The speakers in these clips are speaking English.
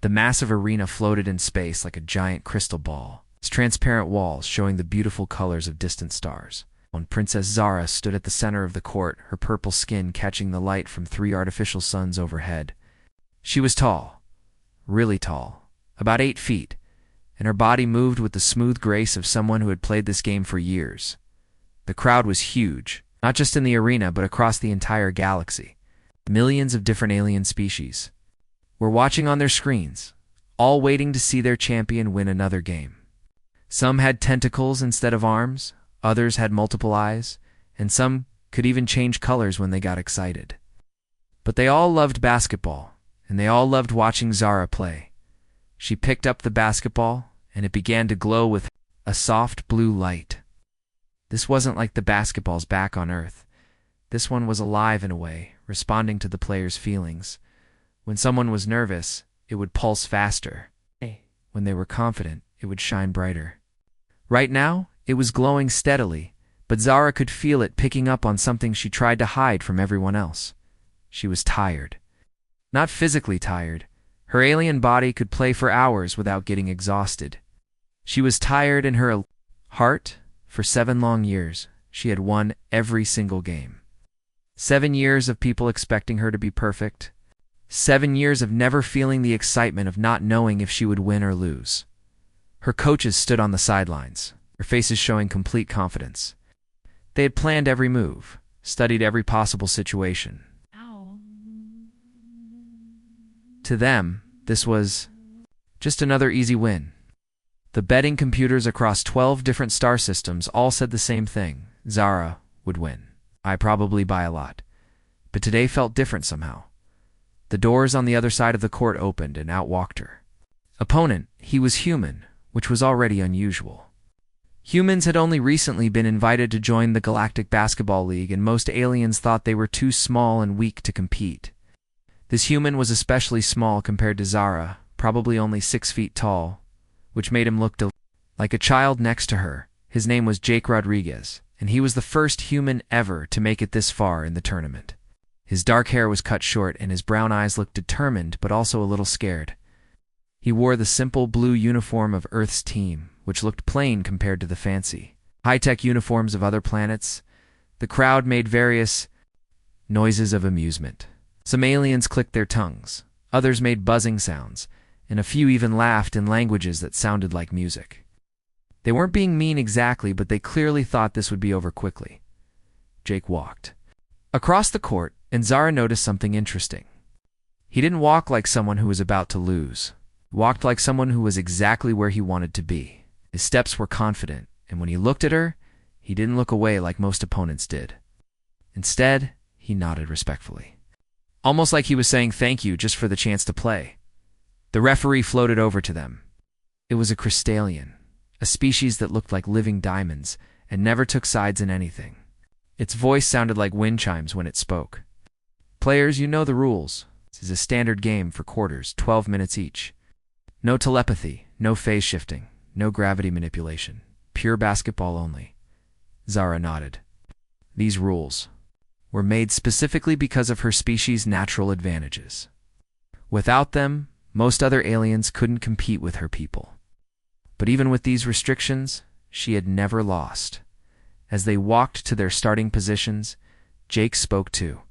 The massive arena floated in space like a giant crystal ball, its transparent walls showing the beautiful colors of distant stars. When Princess Zara stood at the center of the court, her purple skin catching the light from 3 artificial suns overhead. She was tall, really tall, about 8 feet, and her body moved with the smooth grace of someone who had played this game for years. The crowd was huge, not just in the arena but across the entire galaxy. Millions of different alien species were watching on their screens, all waiting to see their champion win another game. Some had tentacles instead of arms, others had multiple eyes, and some could even change colors when they got excited. But they all loved basketball, and they all loved watching Zara play. She picked up the basketball, and it began to glow with a soft blue light. This wasn't like the basketballs back on Earth. This one was alive in a way, responding to the players' feelings. When someone was nervous, it would pulse faster. When they were confident, it would shine brighter. Right now, it was glowing steadily, but Zara could feel it picking up on something she tried to hide from everyone else. She was tired. Not physically tired. Her alien body could play for hours without getting exhausted. She was tired in her heart. For 7 long years, she had won every single game. 7 years of people expecting her to be perfect. 7 years of never feeling the excitement of not knowing if she would win or lose. Her coaches stood on the sidelines, their faces showing complete confidence. They had planned every move, studied every possible situation. To them, this was just another easy win. The betting computers across 12 different star systems all said the same thing. Zara would win. I probably by a lot. But today felt different somehow. The doors on the other side of the court opened and out walked her opponent. He was human, which was already unusual. Humans had only recently been invited to join the Galactic Basketball League, and most aliens thought they were too small and weak to compete. This human was especially small compared to Zara, probably only 6 feet tall, which made him look like a child next to her. His name was Jake Rodriguez, and he was the first human ever to make it this far in the tournament. His dark hair was cut short, and his brown eyes looked determined but also a little scared. He wore the simple blue uniform of Earth's team, which looked plain compared to the fancy, high-tech uniforms of other planets. The crowd made various noises of amusement. Some aliens clicked their tongues, others made buzzing sounds, and a few even laughed in languages that sounded like music. They weren't being mean exactly, but they clearly thought this would be over quickly. Jake walked across the court, and Zara noticed something interesting. He didn't walk like someone who was about to lose. He walked like someone who was exactly where he wanted to be. His steps were confident, and when he looked at her, he didn't look away like most opponents did. Instead, he nodded respectfully, almost like he was saying thank you just for the chance to play. The referee floated over to them. It was a crystallian, a species that looked like living diamonds and never took sides in anything. Its voice sounded like wind chimes when it spoke. Players, you know the rules. This is a standard game for quarters, 12 minutes each. No telepathy, no phase shifting, no gravity manipulation. Pure basketball only. Zara nodded. These rules were made specifically because of her species' natural advantages. Without them, most other aliens couldn't compete with her people. But even with these restrictions, she had never lost. As they walked to their starting positions, Jake spoke to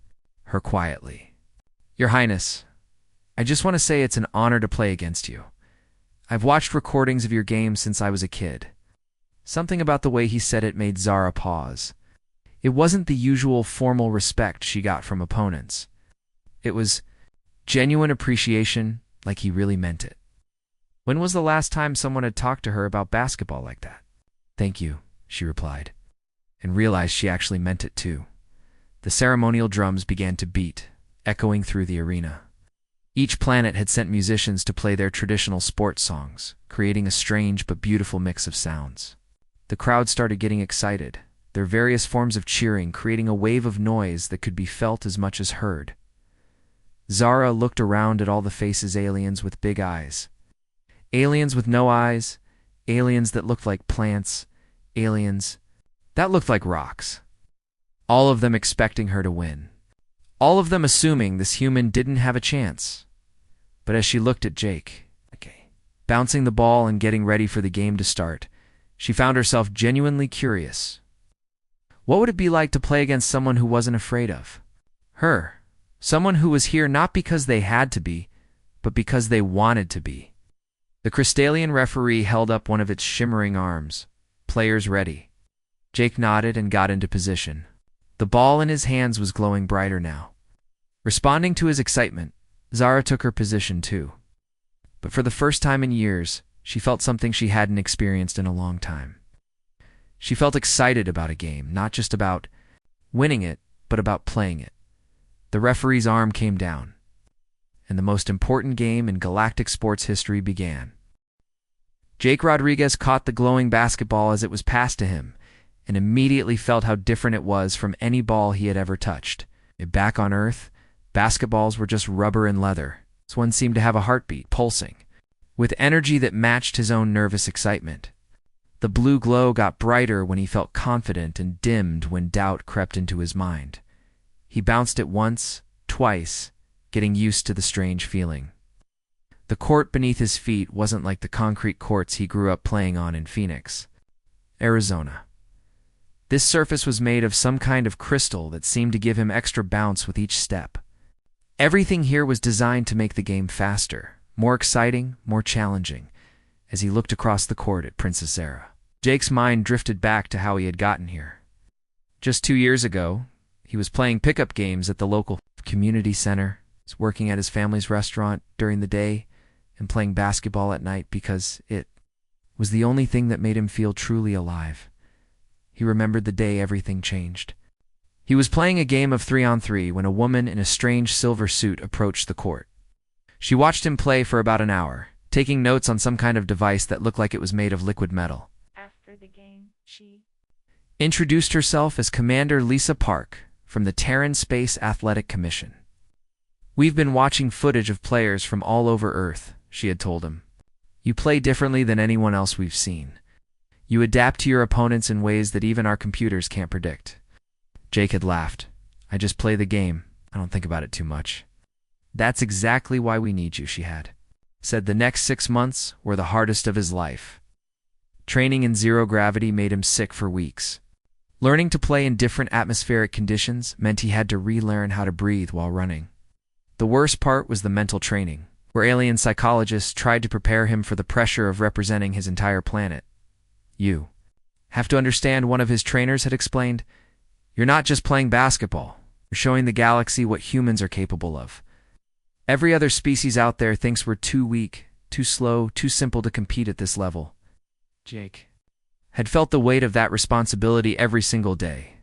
her quietly. Your Highness, I just want to say it's an honor to play against you. I've watched recordings of your game since I was a kid. Something about the way he said it made Zara pause. It wasn't the usual formal respect she got from opponents. It was genuine appreciation, like he really meant it. When was the last time someone had talked to her about basketball like that? Thank you, she replied, and realized she actually meant it too. The ceremonial drums began to beat, echoing through the arena. Each planet had sent musicians to play their traditional sports songs, creating a strange but beautiful mix of sounds. The crowd started getting excited, their various forms of cheering creating a wave of noise that could be felt as much as heard. Zara looked around at all the faces: aliens with big eyes, aliens with no eyes, aliens that looked like plants, aliens that looked like rocks. All of them expecting her to win. All of them assuming this human didn't have a chance. But as she looked at Jake, bouncing the ball and getting ready for the game to start, she found herself genuinely curious. What would it be like to play against someone who wasn't afraid of her? Someone who was here not because they had to be, but because they wanted to be. The Crystallian referee held up one of its shimmering arms. Players ready. Jake nodded and got into position. The ball in his hands was glowing brighter now. Responding to his excitement, Zara took her position too. But for the first time in years, she felt something she hadn't experienced in a long time. She felt excited about a game, not just about winning it, but about playing it. The referee's arm came down, and the most important game in Galactic sports history began. Jake Rodriguez caught the glowing basketball as it was passed to him, and immediately felt how different it was from any ball he had ever touched. Back on Earth, basketballs were just rubber and leather. This one seemed to have a heartbeat, pulsing, with energy that matched his own nervous excitement. The blue glow got brighter when he felt confident and dimmed when doubt crept into his mind. He bounced it once, twice, getting used to the strange feeling. The court beneath his feet wasn't like the concrete courts he grew up playing on in Phoenix, Arizona. This surface was made of some kind of crystal that seemed to give him extra bounce with each step. Everything here was designed to make the game faster, more exciting, more challenging. As he looked across the court at Princess Zara, Jake's mind drifted back to how he had gotten here. Just 2 years ago, he was playing pickup games at the local community center, working at his family's restaurant during the day, and playing basketball at night because it was the only thing that made him feel truly alive. He remembered the day everything changed. He was playing a game of 3-on-3 when a woman in a strange silver suit approached the court. She watched him play for about an hour, taking notes on some kind of device that looked like it was made of liquid metal. After the game, she introduced herself as Commander Lisa Park from the Terran Space Athletic Commission. "We've been watching footage of players from all over Earth," she had told him. "You play differently than anyone else we've seen. You adapt to your opponents in ways that even our computers can't predict." Jake had laughed. "I just play the game. I don't think about it too much." "That's exactly why we need you," she had said. The next 6 months were the hardest of his life. Training in zero gravity made him sick for weeks. Learning to play in different atmospheric conditions meant he had to relearn how to breathe while running. The worst part was the mental training, where alien psychologists tried to prepare him for the pressure of representing his entire planet. "You have to understand," one of his trainers had explained. "You're not just playing basketball. You're showing the galaxy what humans are capable of. Every other species out there thinks we're too weak, too slow, too simple to compete at this level." Jake had felt the weight of that responsibility every single day.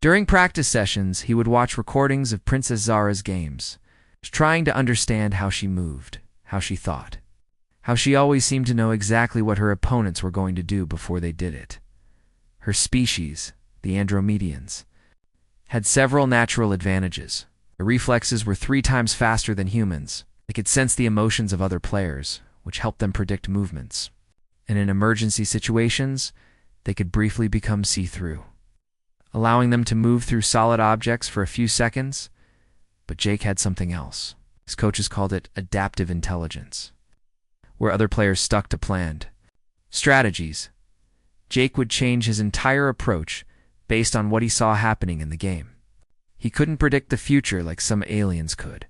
During practice sessions, he would watch recordings of Princess Zara's games, trying to understand how she moved, how she thought, how she always seemed to know exactly what her opponents were going to do before they did it. Her species, the Andromedians, had several natural advantages. The reflexes were 3 times faster than humans. They could sense the emotions of other players, which helped them predict movements. And in emergency situations, they could briefly become see-through, allowing them to move through solid objects for a few seconds. But Jake had something else. His coaches called it adaptive intelligence, where other players stuck to planned strategies. Jake would change his entire approach based on what he saw happening in the game. He couldn't predict the future like some aliens could,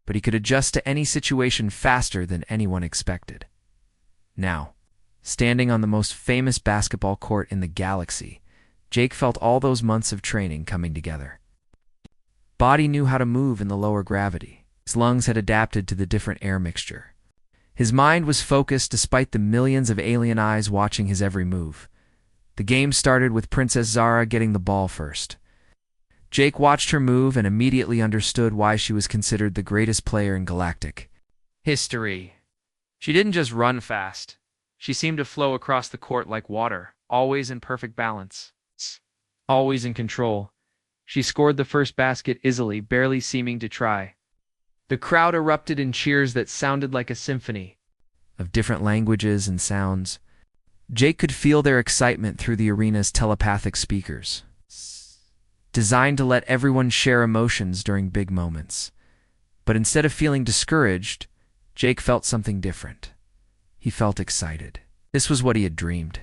but he could adjust to any situation faster than anyone expected. Now, standing on the most famous basketball court in the galaxy, Jake felt all those months of training coming together. Body knew how to move in the lower gravity. His lungs had adapted to the different air mixture. His mind was focused despite the millions of alien eyes watching his every move. The game started with Princess Zara getting the ball first. Jake watched her move and immediately understood why she was considered the greatest player in Galactic history. She didn't just run fast. She seemed to flow across the court like water, always in perfect balance, always in control. She scored the first basket easily, barely seeming to try. The crowd erupted in cheers that sounded like a symphony of different languages and sounds. Jake could feel their excitement through the arena's telepathic speakers, designed to let everyone share emotions during big moments. But instead of feeling discouraged, Jake felt something different. He felt excited. This was what he had dreamed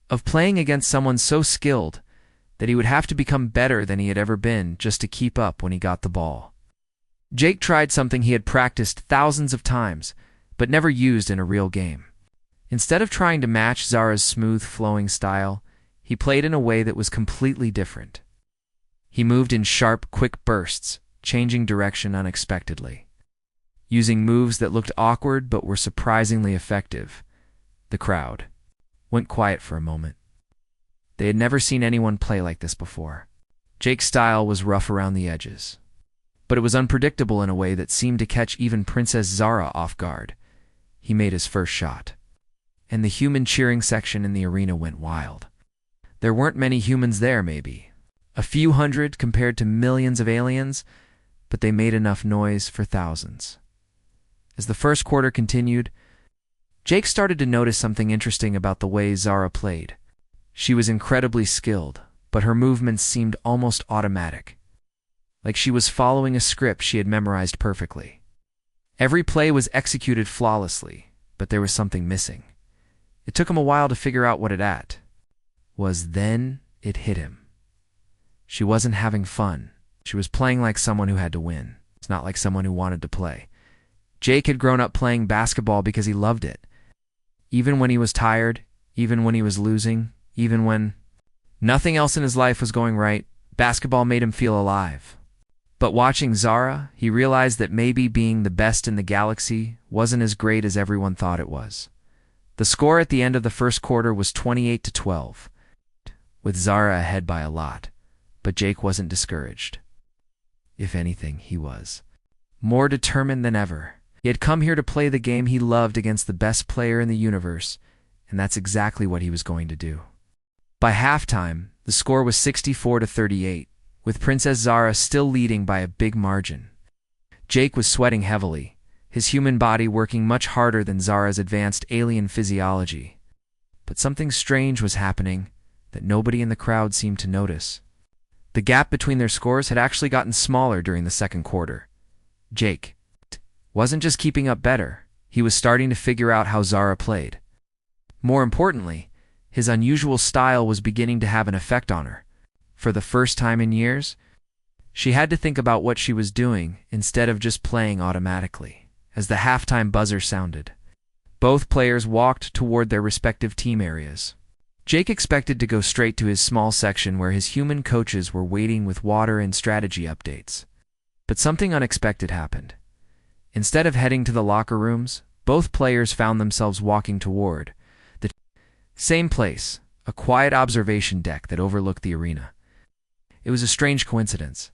of, playing against someone so skilled that he would have to become better than he had ever been just to keep up when he got the ball. Jake tried something he had practiced thousands of times, but never used in a real game. Instead of trying to match Zara's smooth, flowing style, he played in a way that was completely different. He moved in sharp, quick bursts, changing direction unexpectedly. Using moves that looked awkward but were surprisingly effective, the crowd went quiet for a moment. They had never seen anyone play like this before. Jake's style was rough around the edges, but it was unpredictable in a way that seemed to catch even Princess Zara off guard. He made his first shot, and the human cheering section in the arena went wild. There weren't many humans there, maybe a few hundred compared to millions of aliens, but they made enough noise for thousands. As the first quarter continued, Jake started to notice something interesting about the way Zara played. She was incredibly skilled, but her movements seemed almost automatic, like she was following a script she had memorized perfectly. Every play was executed flawlessly, but there was something missing. It took him a while to figure out what it was. Then it hit him. She wasn't having fun. She was playing like someone who had to win. It's not like someone who wanted to play. Jake had grown up playing basketball because he loved it. Even when he was tired, even when he was losing, even when nothing else in his life was going right, basketball made him feel alive. But watching Zara, he realized that maybe being the best in the galaxy wasn't as great as everyone thought it was. The score at the end of the first quarter was 28-12, with Zara ahead by a lot, but Jake wasn't discouraged. If anything, he was more determined than ever. He had come here to play the game he loved against the best player in the universe, and that's exactly what he was going to do. By halftime, the score was 64-38, with Princess Zara still leading by a big margin. Jake was sweating heavily, his human body working much harder than Zara's advanced alien physiology. But something strange was happening that nobody in the crowd seemed to notice. The gap between their scores had actually gotten smaller during the second quarter. Jake wasn't just keeping up better, he was starting to figure out how Zara played. More importantly, his unusual style was beginning to have an effect on her. For the first time in years, she had to think about what she was doing instead of just playing automatically. As the halftime buzzer sounded, both players walked toward their respective team areas. Jake expected to go straight to his small section where his human coaches were waiting with water and strategy updates. But something unexpected happened. Instead of heading to the locker rooms, both players found themselves walking toward the same place, a quiet observation deck that overlooked the arena. It was a strange coincidence.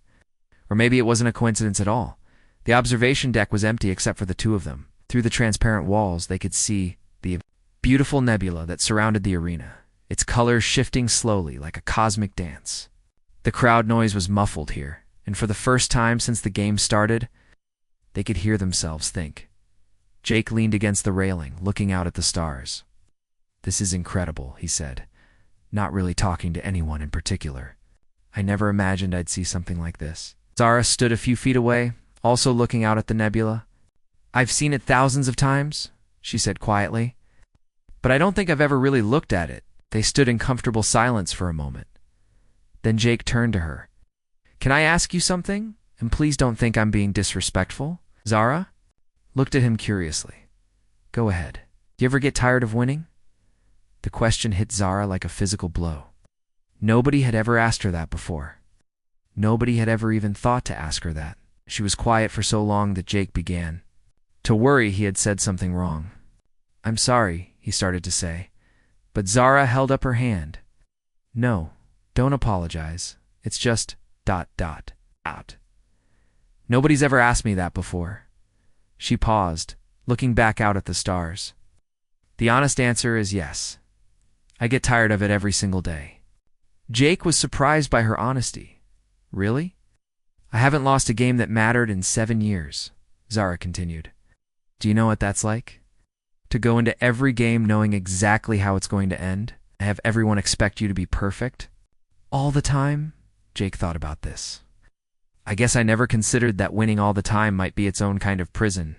Or maybe it wasn't a coincidence at all. The observation deck was empty except for the two of them. Through the transparent walls, they could see the beautiful nebula that surrounded the arena, its colors shifting slowly like a cosmic dance. The crowd noise was muffled here, and for the first time since the game started, they could hear themselves think. Jake leaned against the railing, looking out at the stars. "This is incredible," he said, not really talking to anyone in particular. "I never imagined I'd see something like this." Zara stood a few feet away, also looking out at the nebula. "I've seen it thousands of times," she said quietly, "but I don't think I've ever really looked at it." They stood in comfortable silence for a moment. Then Jake turned to her. "Can I ask you something? And please don't think I'm being disrespectful." Zara looked at him curiously. "Go ahead. Do you ever get tired of winning?" The question hit Zara like a physical blow. Nobody had ever asked her that before. Nobody had ever even thought to ask her that. She was quiet for so long that Jake began to worry he had said something wrong. "I'm sorry," he started to say, but Zara held up her hand. "No, don't apologize. It's just ... out. Nobody's ever asked me that before." She paused, looking back out at the stars. "The honest answer is yes. I get tired of it every single day." Jake was surprised by her honesty. "Really?" "I haven't lost a game that mattered in 7 years," Zara continued. "Do you know what that's like? To go into every game knowing exactly how it's going to end, and have everyone expect you to be perfect? All the time?" Jake thought about this. "I guess I never considered that winning all the time might be its own kind of prison."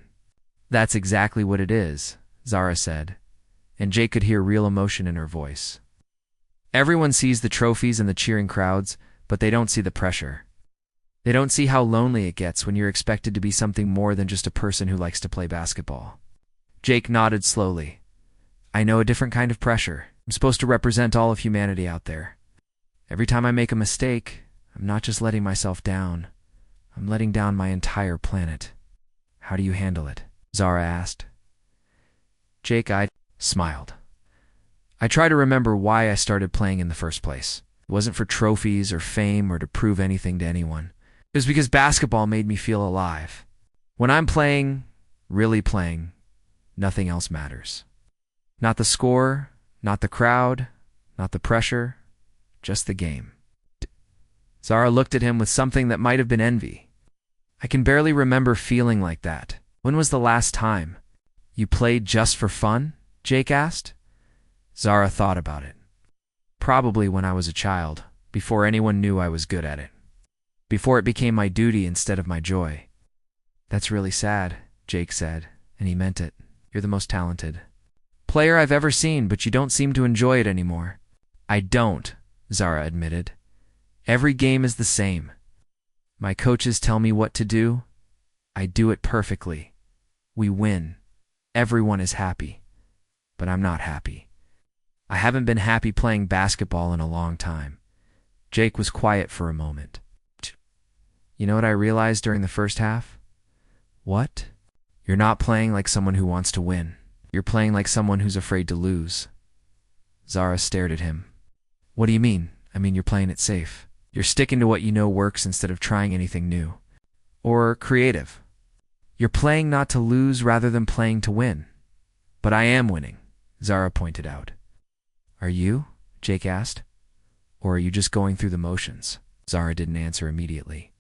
That's exactly what it is, Zara said, and Jake could hear real emotion in her voice. Everyone sees the trophies and the cheering crowds, but they don't see the pressure. They don't see how lonely it gets when you're expected to be something more than just a person who likes to play basketball. Jake nodded slowly. I know a different kind of pressure. I'm supposed to represent all of humanity out there. Every time I make a mistake, I'm not just letting myself down. I'm letting down my entire planet. How do you handle it? Zara asked. Jake smiled. I try to remember why I started playing in the first place. It wasn't for trophies or fame or to prove anything to anyone. It was because basketball made me feel alive. When I'm playing, really playing, nothing else matters. Not the score, not the crowd, not the pressure, just the game. Zara looked at him with something that might have been envy. I can barely remember feeling like that. When was the last time? You played just for fun? Jake asked. Zara thought about it. Probably when I was a child, before anyone knew I was good at it. Before it became my duty instead of my joy. That's really sad, Jake said, and he meant it. You're the most talented player I've ever seen, but you don't seem to enjoy it anymore. I don't, Zara admitted. Every game is the same. My coaches tell me what to do. I do it perfectly. We win. Everyone is happy. But I'm not happy. I haven't been happy playing basketball in a long time. Jake was quiet for a moment. You know what I realized during the first half? What? You're not playing like someone who wants to win. You're playing like someone who's afraid to lose. Zara stared at him. What do you mean? I mean, you're playing it safe. You're sticking to what you know works instead of trying anything new. Or creative. You're playing not to lose rather than playing to win. But I am winning, Zara pointed out. Are you? Jake asked. Or are you just going through the motions? Zara didn't answer immediately.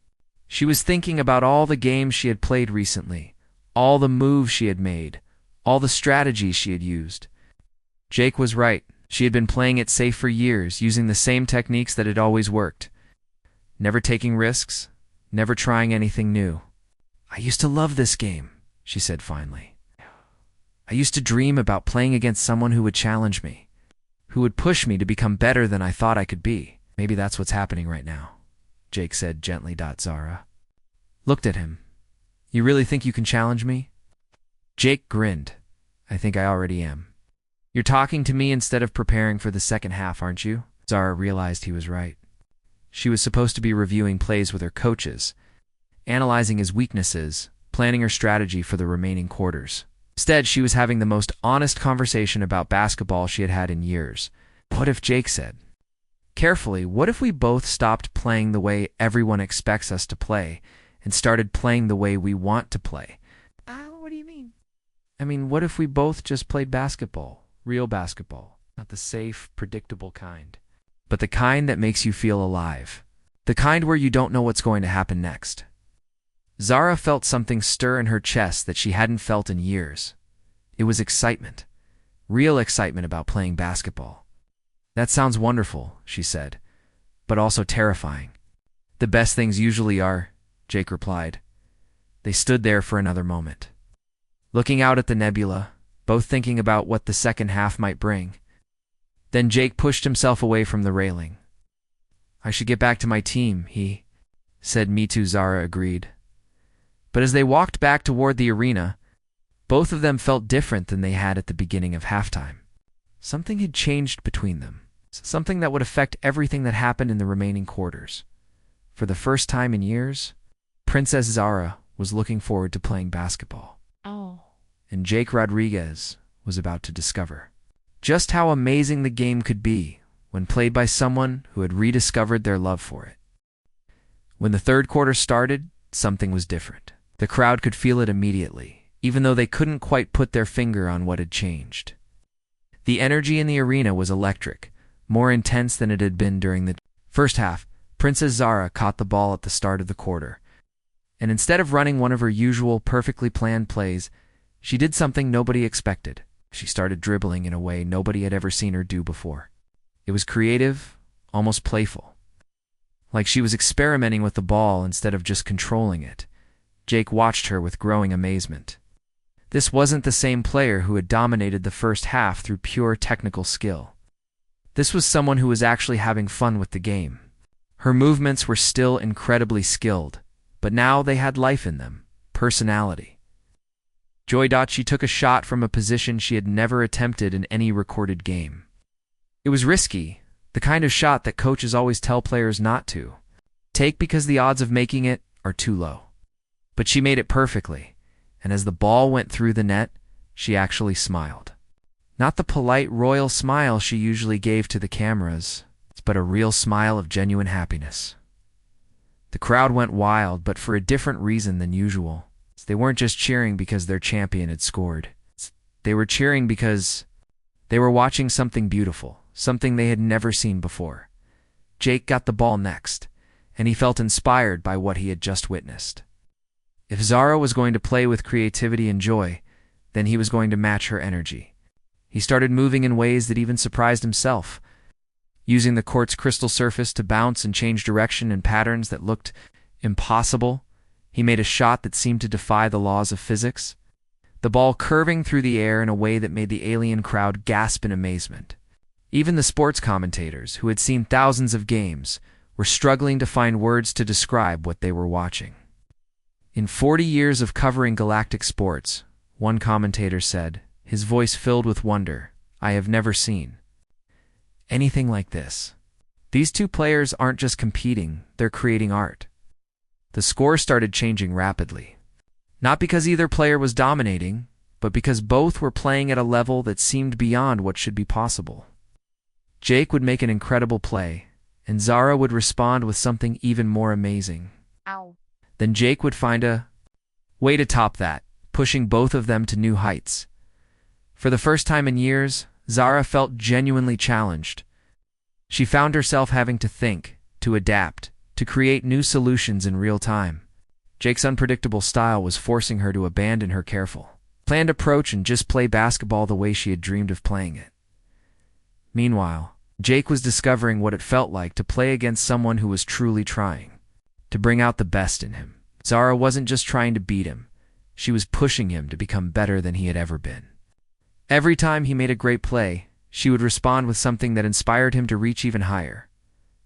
She was thinking about all the games she had played recently, all the moves she had made, all the strategies she had used. Jake was right. She had been playing it safe for years, using the same techniques that had always worked. Never taking risks, never trying anything new. I used to love this game, she said finally. I used to dream about playing against someone who would challenge me, who would push me to become better than I thought I could be. Maybe that's what's happening right now, Jake said gently. Zara looked at him. You really think you can challenge me? Jake grinned. I think I already am. You're talking to me instead of preparing for the second half, aren't you? Zara realized he was right. She was supposed to be reviewing plays with her coaches, analyzing his weaknesses, planning her strategy for the remaining quarters. Instead, she was having the most honest conversation about basketball she had had in years. What if Jake said, carefully, what if we both stopped playing the way everyone expects us to play and started playing the way we want to play? What do you mean? I mean, what if we both just played basketball, real basketball, not the safe, predictable kind, but the kind that makes you feel alive, the kind where you don't know what's going to happen next. Zara felt something stir in her chest that she hadn't felt in years. It was excitement, real excitement about playing basketball. That sounds wonderful, she said, but also terrifying. The best things usually are, Jake replied. They stood there for another moment, looking out at the nebula, both thinking about what the second half might bring. Then Jake pushed himself away from the railing. I should get back to my team, he said. Me too, Zara agreed. But as they walked back toward the arena, both of them felt different than they had at the beginning of halftime. Something had changed between them, something that would affect everything that happened in the remaining quarters. For the first time in years, Princess Zara was looking forward to playing basketball. Oh. And Jake Rodriguez was about to discover just how amazing the game could be when played by someone who had rediscovered their love for it. When the third quarter started, something was different. The crowd could feel it immediately, even though they couldn't quite put their finger on what had changed. The energy in the arena was electric, more intense than it had been during the first half. Princess Zara caught the ball at the start of the quarter, and instead of running one of her usual perfectly planned plays, she did something nobody expected. She started dribbling in a way nobody had ever seen her do before. It was creative, almost playful. Like she was experimenting with the ball instead of just controlling it. Jake watched her with growing amazement. This wasn't the same player who had dominated the first half through pure technical skill. This was someone who was actually having fun with the game. Her movements were still incredibly skilled, but now they had life in them, personality. She took a shot from a position she had never attempted in any recorded game. It was risky, the kind of shot that coaches always tell players not to take because the odds of making it are too low. But she made it perfectly, and as the ball went through the net, she actually smiled. Not the polite royal smile she usually gave to the cameras, but a real smile of genuine happiness. The crowd went wild, but for a different reason than usual. They weren't just cheering because their champion had scored. They were cheering because they were watching something beautiful, something they had never seen before. Jake got the ball next, and he felt inspired by what he had just witnessed. If Zara was going to play with creativity and joy, then he was going to match her energy. He started moving in ways that even surprised himself, using the court's crystal surface to bounce and change direction in patterns that looked impossible. He made a shot that seemed to defy the laws of physics, the ball curving through the air in a way that made the alien crowd gasp in amazement. Even the sports commentators, who had seen thousands of games, were struggling to find words to describe what they were watching. In 40 years of covering galactic sports, one commentator said, his voice filled with wonder, I have never seen anything like this. These two players aren't just competing, they're creating art. The score started changing rapidly. Not because either player was dominating, but because both were playing at a level that seemed beyond what should be possible. Jake would make an incredible play, and Zara would respond with something even more amazing. Ow. Then Jake would find a way to top that, pushing both of them to new heights. For the first time in years, Zara felt genuinely challenged. She found herself having to think, to adapt, to create new solutions in real time. Jake's unpredictable style was forcing her to abandon her careful, planned approach and just play basketball the way she had dreamed of playing it. Meanwhile, Jake was discovering what it felt like to play against someone who was truly trying to bring out the best in him. Zara wasn't just trying to beat him, she was pushing him to become better than he had ever been. Every time he made a great play, she would respond with something that inspired him to reach even higher.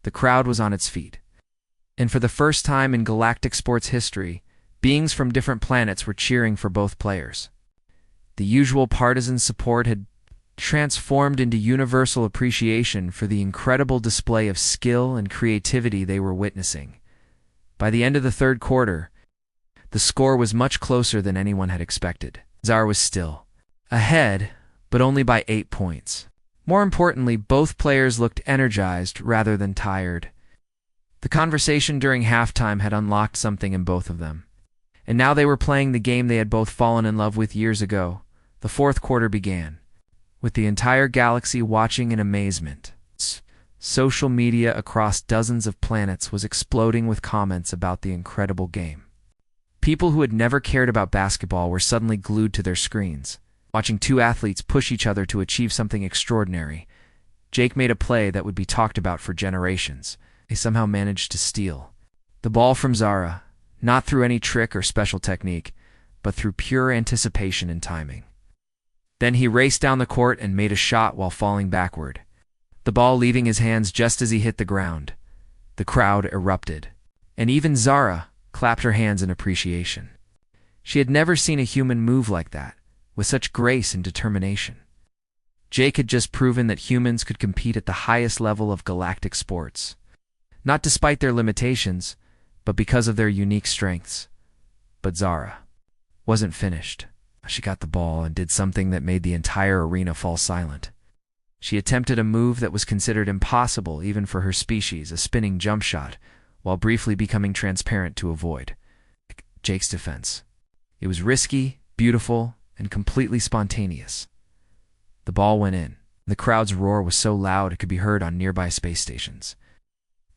The crowd was on its feet. And for the first time in galactic sports history, beings from different planets were cheering for both players. The usual partisan support had transformed into universal appreciation for the incredible display of skill and creativity they were witnessing. By the end of the third quarter, the score was much closer than anyone had expected. Zara was still ahead, but only by 8 points. More importantly, both players looked energized rather than tired. The conversation during halftime had unlocked something in both of them, and now they were playing the game they had both fallen in love with years ago. The fourth quarter began, with the entire galaxy watching in amazement. Social media across dozens of planets was exploding with comments about the incredible game. People who had never cared about basketball were suddenly glued to their screens, watching two athletes push each other to achieve something extraordinary. Jake made a play that would be talked about for generations. He somehow managed to steal the ball from Zara, not through any trick or special technique, but through pure anticipation and timing. Then he raced down the court and made a shot while falling backward, the ball leaving his hands just as he hit the ground. The crowd erupted, and even Zara clapped her hands in appreciation. She had never seen a human move like that, with such grace and determination. Jake had just proven that humans could compete at the highest level of galactic sports, not despite their limitations, but because of their unique strengths. But Zara wasn't finished. She got the ball and did something that made the entire arena fall silent. She attempted a move that was considered impossible even for her species, a spinning jump shot, while briefly becoming transparent to avoid Jake's defense. It was risky, beautiful, and completely spontaneous. The ball went in. The crowd's roar was so loud it could be heard on nearby space stations.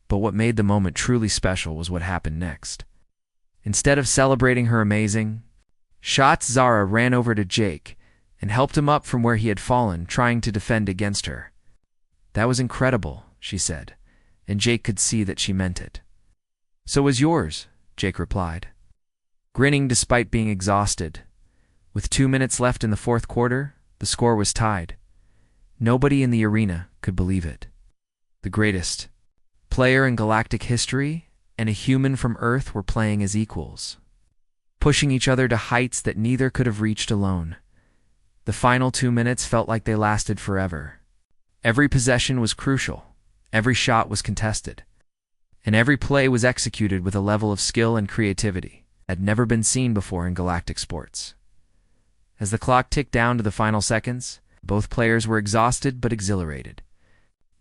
But what made the moment truly special was what happened next. Instead of celebrating her amazing shots, Zara ran over to Jake and helped him up from where he had fallen, trying to defend against her. "That was incredible," she said, and Jake could see that she meant it. "So was yours," Jake replied, grinning despite being exhausted. With 2 minutes left in the fourth quarter, the score was tied. Nobody in the arena could believe it. The greatest player in galactic history and a human from Earth were playing as equals, pushing each other to heights that neither could have reached alone. The final 2 minutes felt like they lasted forever. Every possession was crucial, every shot was contested, and every play was executed with a level of skill and creativity that had never been seen before in galactic sports. As the clock ticked down to the final seconds, both players were exhausted but exhilarated.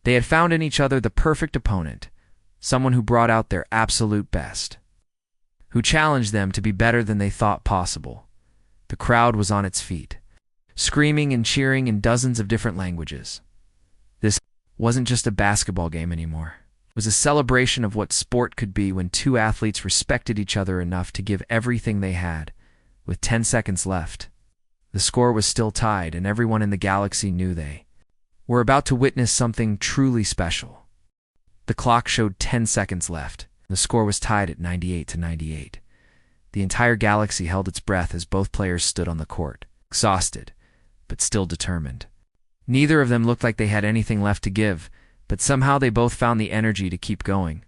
They had found in each other the perfect opponent, someone who brought out their absolute best, who challenged them to be better than they thought possible. The crowd was on its feet, screaming and cheering in dozens of different languages. This wasn't just a basketball game anymore. It was a celebration of what sport could be when two athletes respected each other enough to give everything they had. With 10 seconds left, the score was still tied, and everyone in the galaxy knew they were about to witness something truly special. The clock showed 10 seconds left. The score was tied at 98-98. The entire galaxy held its breath as both players stood on the court, exhausted, but still determined. Neither of them looked like they had anything left to give, but somehow they both found the energy to keep going.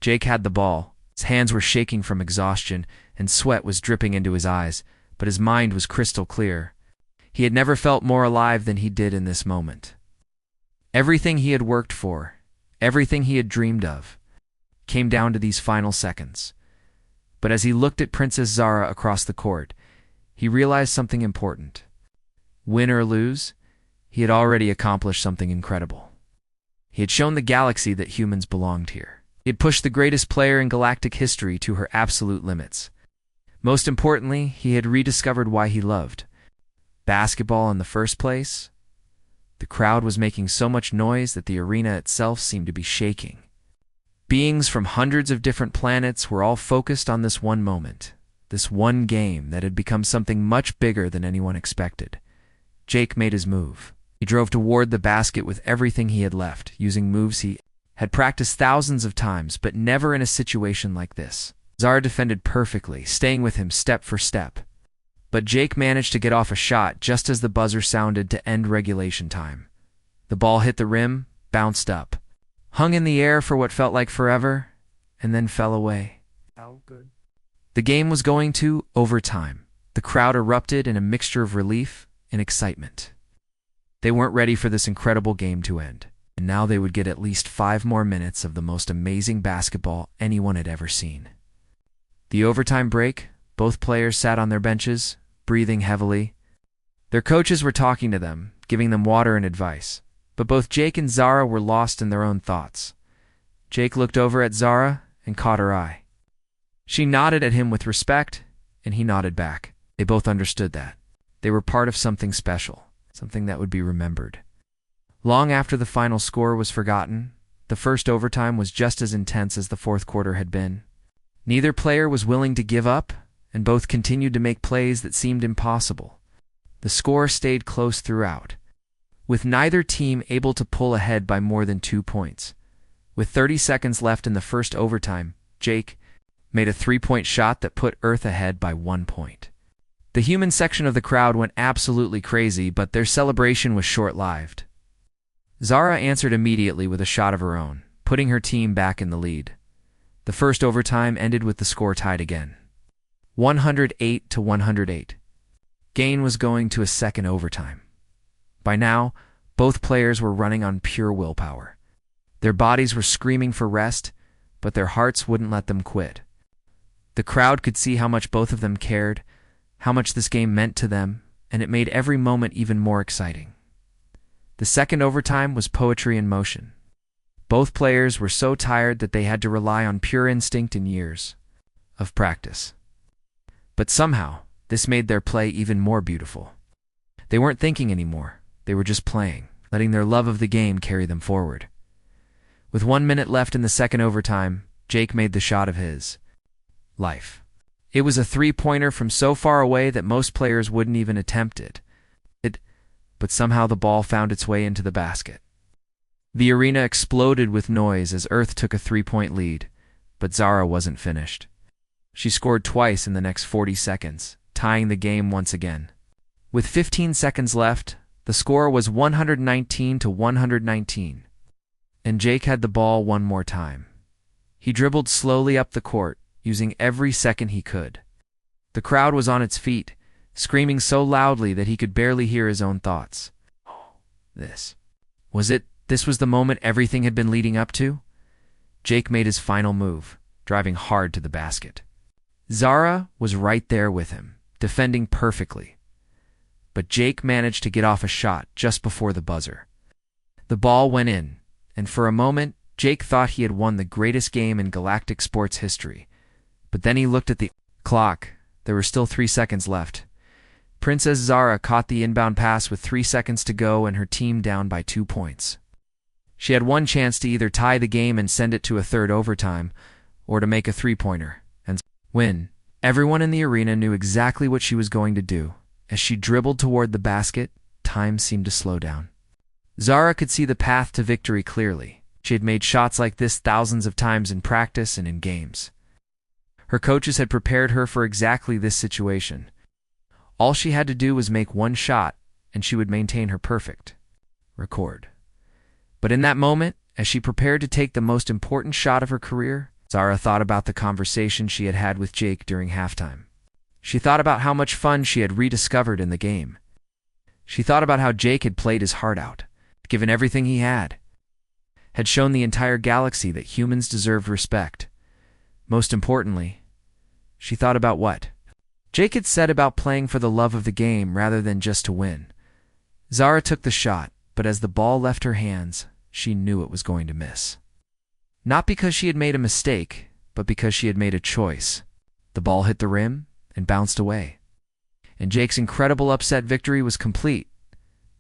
Jake had the ball. His hands were shaking from exhaustion, and sweat was dripping into his eyes, but his mind was crystal clear. He had never felt more alive than he did in this moment. Everything he had worked for, everything he had dreamed of, came down to these final seconds. But as he looked at Princess Zara across the court, he realized something important. Win or lose, he had already accomplished something incredible. He had shown the galaxy that humans belonged here. He had pushed the greatest player in galactic history to her absolute limits. Most importantly, he had rediscovered why he loved basketball in the first place. The crowd was making so much noise that the arena itself seemed to be shaking. Beings from hundreds of different planets were all focused on this one moment, this one game that had become something much bigger than anyone expected. Jake made his move. He drove toward the basket with everything he had left, using moves he had practiced thousands of times, but never in a situation like this. Zara defended perfectly, staying with him step for step. But Jake managed to get off a shot just as the buzzer sounded to end regulation time. The ball hit the rim, bounced up, hung in the air for what felt like forever, and then fell away. How good. The game was going to overtime. The crowd erupted in a mixture of relief and excitement. They weren't ready for this incredible game to end, and now they would get at least 5 more minutes of the most amazing basketball anyone had ever seen. The overtime break, both players sat on their benches, breathing heavily. Their coaches were talking to them, giving them water and advice, but both Jake and Zara were lost in their own thoughts. Jake looked over at Zara and caught her eye. She nodded at him with respect, and he nodded back. They both understood that they were part of something special, something that would be remembered. Long after the final score was forgotten, the first overtime was just as intense as the fourth quarter had been. Neither player was willing to give up, and both continued to make plays that seemed impossible. The score stayed close throughout, with neither team able to pull ahead by more than 2 points. With 30 seconds left in the first overtime, Jake made a 3-point shot that put Earth ahead by 1 point. The human section of the crowd went absolutely crazy, but their celebration was short-lived. Zara answered immediately with a shot of her own, putting her team back in the lead. The first overtime ended with the score tied again, 108-108. Gain was going to a second overtime. By now, both players were running on pure willpower. Their bodies were screaming for rest, but their hearts wouldn't let them quit. The crowd could see how much both of them cared, how much this game meant to them, and it made every moment even more exciting. The second overtime was poetry in motion. Both players were so tired that they had to rely on pure instinct and years of practice. But somehow, this made their play even more beautiful. They weren't thinking anymore. They were just playing, letting their love of the game carry them forward. With 1 minute left in the second overtime, Jake made the shot of his life. It was a 3-pointer from so far away that most players wouldn't even attempt it. But somehow the ball found its way into the basket. The arena exploded with noise as Earth took a 3-point lead, but Zara wasn't finished. She scored twice in the next 40 seconds, tying the game once again. With 15 seconds left, the score was 119 to 119, and Jake had the ball one more time. He dribbled slowly up the court, using every second he could. The crowd was on its feet, screaming so loudly that he could barely hear his own thoughts. This was the moment everything had been leading up to? Jake made his final move, driving hard to the basket. Zara was right there with him, defending perfectly. But Jake managed to get off a shot just before the buzzer. The ball went in, and for a moment, Jake thought he had won the greatest game in Galactic sports history. But then he looked at the clock. There were still 3 seconds left. Princess Zara caught the inbound pass with 3 seconds to go and her team down by 2 points. She had one chance to either tie the game and send it to a third overtime, or to make a three-pointer and win. Everyone in the arena knew exactly what she was going to do. As she dribbled toward the basket, time seemed to slow down. Zara could see the path to victory clearly. She had made shots like this thousands of times in practice and in games. Her coaches had prepared her for exactly this situation. All she had to do was make one shot, and she would maintain her perfect record. But in that moment, as she prepared to take the most important shot of her career, Zara thought about the conversation she had had with Jake during halftime. She thought about how much fun she had rediscovered in the game. She thought about how Jake had played his heart out, given everything he had shown the entire galaxy that humans deserved respect. Most importantly, she thought about what Jake had said about playing for the love of the game rather than just to win. Zara took the shot, but as the ball left her hands, she knew it was going to miss. Not because she had made a mistake, but because she had made a choice. The ball hit the rim and bounced away. And Jake's incredible upset victory was complete.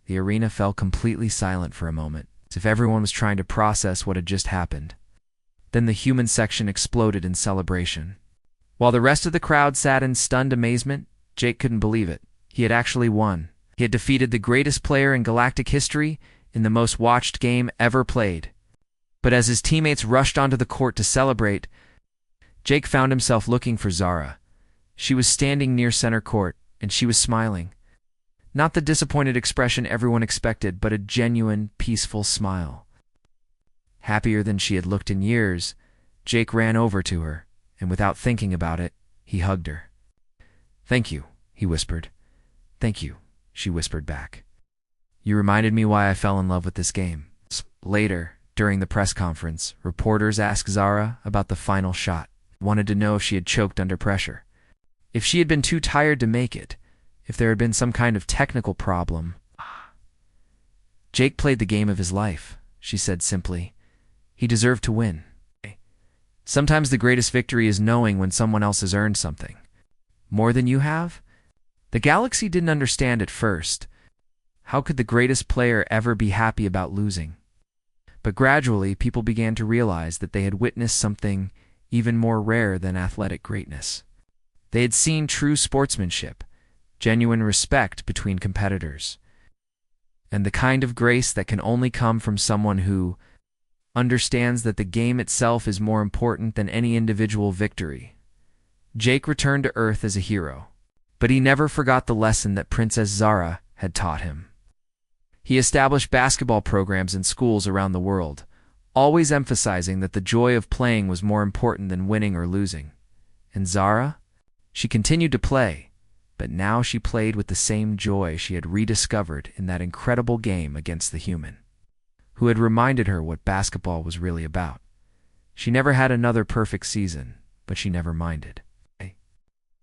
The arena fell completely silent for a moment, as if everyone was trying to process what had just happened. Then the human section exploded in celebration. While the rest of the crowd sat in stunned amazement, Jake couldn't believe it. He had actually won. He had defeated the greatest player in Galactic history in the most watched game ever played. But as his teammates rushed onto the court to celebrate, Jake found himself looking for Zara. She was standing near center court, and she was smiling. Not the disappointed expression everyone expected, but a genuine, peaceful smile. Happier than she had looked in years, Jake ran over to her, and without thinking about it, he hugged her. "Thank you," he whispered. "Thank you," she whispered back. "You reminded me why I fell in love with this game." Later, during the press conference, reporters asked Zara about the final shot, wanted to know if she had choked under pressure, if she had been too tired to make it, if there had been some kind of technical problem. "Jake played the game of his life," she said simply. "He deserved to win." Sometimes the greatest victory is knowing when someone else has earned something. More than you have? The galaxy didn't understand at first. How could the greatest player ever be happy about losing? But gradually, people began to realize that they had witnessed something even more rare than athletic greatness. They had seen true sportsmanship, genuine respect between competitors, and the kind of grace that can only come from someone who understands that the game itself is more important than any individual victory. Jake returned to Earth as a hero, but he never forgot the lesson that Princess Zara had taught him. He established basketball programs in schools around the world, always emphasizing that the joy of playing was more important than winning or losing. And Zara? She continued to play, but now she played with the same joy she had rediscovered in that incredible game against the human, who had reminded her what basketball was really about. She never had another perfect season, but she never minded.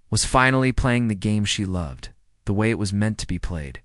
Was finally playing the game she loved, the way it was meant to be played.